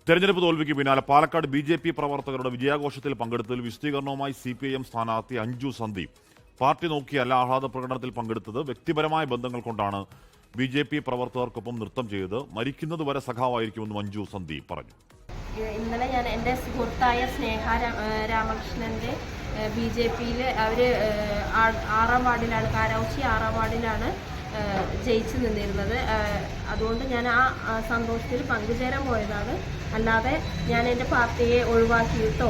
തെരഞ്ഞെടുപ്പ് തോൽവിക്ക് പിന്നാലെ പാലക്കാട് ബി.ജെ.പി. പ്രവർത്തകരുടെ വിജയാഘോഷത്തിൽ പങ്കെടുത്തതിൽ വിശദീകരണവുമായി CPIM സ്ഥാനാർത്ഥി അഞ്ജു സന്ദീപ്. പാർട്ടി നോക്കിയല്ല ആഹ്ലാദ പ്രകടനത്തിൽ പങ്കെടുത്തത്. വ്യക്തിപരമായ ബന്ധങ്ങൾ കൊണ്ടാണ് ബി.ജെ.പി. പ്രവർത്തകർക്കൊപ്പം നൃത്തം ചെയ്തത്. മരിക്കുന്നത് വരെ സഖാവായിരിക്കുമെന്നും അഞ്ജു സന്ദീപ് പറഞ്ഞു. ഇന്നലെ ഞാൻ എൻ്റെ സുഹൃത്തായ സ്നേഹ രാമകൃഷ്ണൻ്റെ ബി.ജെ.പിയിൽ അവർ 6-ാം വാർഡിലാണ്, കാരാവശ്ശി 6-ാം വാർഡിലാണ് ജയിച്ചു നിന്നിരുന്നത്. അതുകൊണ്ട് ഞാൻ ആ സന്തോഷത്തിൽ പങ്കുചേരാൻ പോയതാണ്. അല്ലാതെ ഞാൻ എൻ്റെ പാർട്ടിയെ ഒഴിവാക്കിയിട്ടോ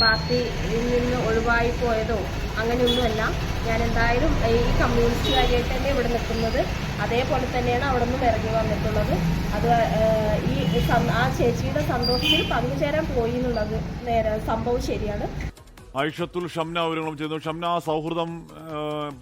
പാർട്ടിയിൽ നിന്ന് ഒഴിവായി പോയതോ അങ്ങനെയൊന്നുമല്ല. ഞാൻ എന്തായാലും ഈ കമ്മ്യൂണിസ്റ്റുകാരിയായിട്ട് തന്നെ ഇവിടെ നിൽക്കുന്നത്. അതേപോലെ തന്നെയാണ് അവിടെ നിന്നും ഇറങ്ങി വന്നിട്ടുള്ളത്. അത് ആ ചേച്ചിയുടെ സന്തോഷത്തിൽ പങ്കുചേരാൻ പോയി എന്നുള്ളത് സംഭവം ശരിയാണ്. ഐഷത്തുൽ ഷംന വിവരങ്ങളും ചെയ്യുന്നു. ഷംന, സൗഹൃദം,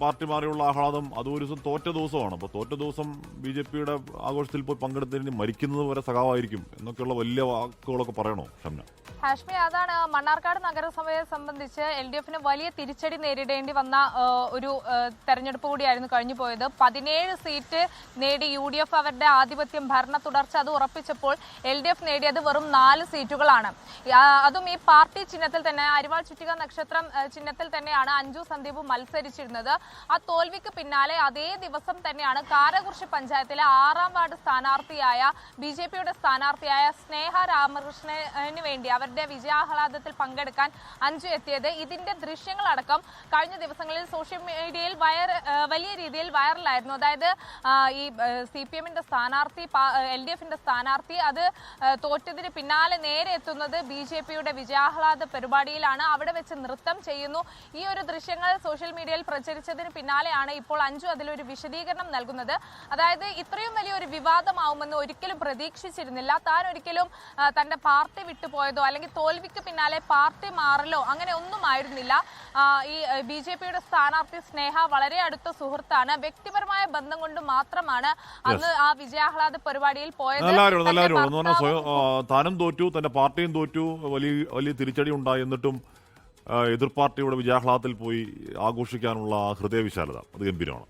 പാർട്ടി മാറിയുള്ള ആഹ്ലാദം, അതും ഒരു ദിവസം തോറ്റ ദിവസമാണ്. അപ്പോൾ തോറ്റ ദിവസം ബി.ജെ.പിയുടെ ആഘോഷത്തിൽ പോയി പങ്കെടുത്തതിന് മരിക്കുന്നത് വരെ സഖാവായിരിക്കും എന്നൊക്കെയുള്ള വലിയ വാക്കുകളൊക്കെ പറയണോ ഷംന? ഹാഷ്മി, അതാണ് മണ്ണാർക്കാട് നഗരസഭയെ സംബന്ധിച്ച് LDFന് വലിയ തിരിച്ചടി നേരിടേണ്ടി വന്ന ഒരു തെരഞ്ഞെടുപ്പ് കൂടിയായിരുന്നു കഴിഞ്ഞു പോയത്. 17 സീറ്റ് നേടി UDF അവരുടെ ആധിപത്യം, ഭരണ തുടർച്ച അത് ഉറപ്പിച്ചപ്പോൾ LDF നേടിയത് വെറും 4 സീറ്റുകളാണ്. അതും ഈ പാർട്ടി ചിഹ്നത്തിൽ തന്നെ, അരിവാൾ ചുറ്റിക നക്ഷത്രം ചിഹ്നത്തിൽ തന്നെയാണ് അഞ്ജു സന്ദീപ് മത്സരിച്ചിരുന്നത്. ആ തോൽവിക്ക് പിന്നാലെ അതേ ദിവസം തന്നെയാണ് കാരകുറിശി പഞ്ചായത്തിലെ 6-ാം വാർഡ് സ്ഥാനാർത്ഥിയായ BJPയുടെ സ്ഥാനാർത്ഥിയായ സ്നേഹ രാമകൃഷ്ണന് വേണ്ടി അവരുടെ വിജയാഹ്ലാദത്തിൽ പങ്കെടുക്കാൻ അഞ്ജു എത്തിയത്. ഇതിന്റെ ദൃശ്യങ്ങളടക്കം കഴിഞ്ഞ ദിവസങ്ങളിൽ സോഷ്യൽ മീഡിയയിൽ വലിയ രീതിയിൽ വൈറലായിരുന്നു. അതായത് ഈ CPMന്റെ സ്ഥാനാർത്ഥി, LDFന്റെ സ്ഥാനാർത്ഥി അത് തോറ്റതിന് പിന്നാലെ നേരെ എത്തുന്നത് BJPയുടെ വിജയാഹ്ലാദ പരിപാടിയിലാണ്. അവിടെ വെച്ച് നൃത്തം ചെയ്യുന്നു. ഈ ഒരു ദൃശ്യങ്ങൾ സോഷ്യൽ മീഡിയയിൽ പ്രചരിച്ചതിന് പിന്നാലെയാണ് ഇപ്പോൾ അഞ്ജു അതിലൊരു വിശദീകരണം നൽകുന്നത്. അതായത് ഇത്രയും വലിയൊരു വിവാദമാവുമെന്ന് ഒരിക്കലും പ്രതീക്ഷിച്ചിരുന്നില്ല. താൻ ഒരിക്കലും തന്റെ പാർട്ടി വിട്ടുപോയതോ അല്ലെങ്കിൽ തോൽവിക്ക് പിന്നാലെ പാർട്ടി മാറലോ അങ്ങനെ ഒന്നും ആയിരുന്നില്ല. ഈ BJPയുടെ സ്ഥാനാർത്ഥി സ്നേഹ വളരെ അടുത്ത സുഹൃത്താണ്. വ്യക്തിപരമായ ബന്ധം കൊണ്ട് മാത്രമാണ് അന്ന് ആ വിജയാഹ്ലാദ പരിപാടിയിൽ പോയത്. താനും തോറ്റു, തന്റെ പാർട്ടിയും തോറ്റു, വലിയ തിരിച്ചടി ഉണ്ടായി. എന്നിട്ടും എതിർ പാർട്ടിയുടെ വിജയാഹ്ലാദത്തിൽ പോയി ആഘോഷിക്കാനുള്ള ഹൃദയവിശാലത അത് ഗംഭീരമാണ്.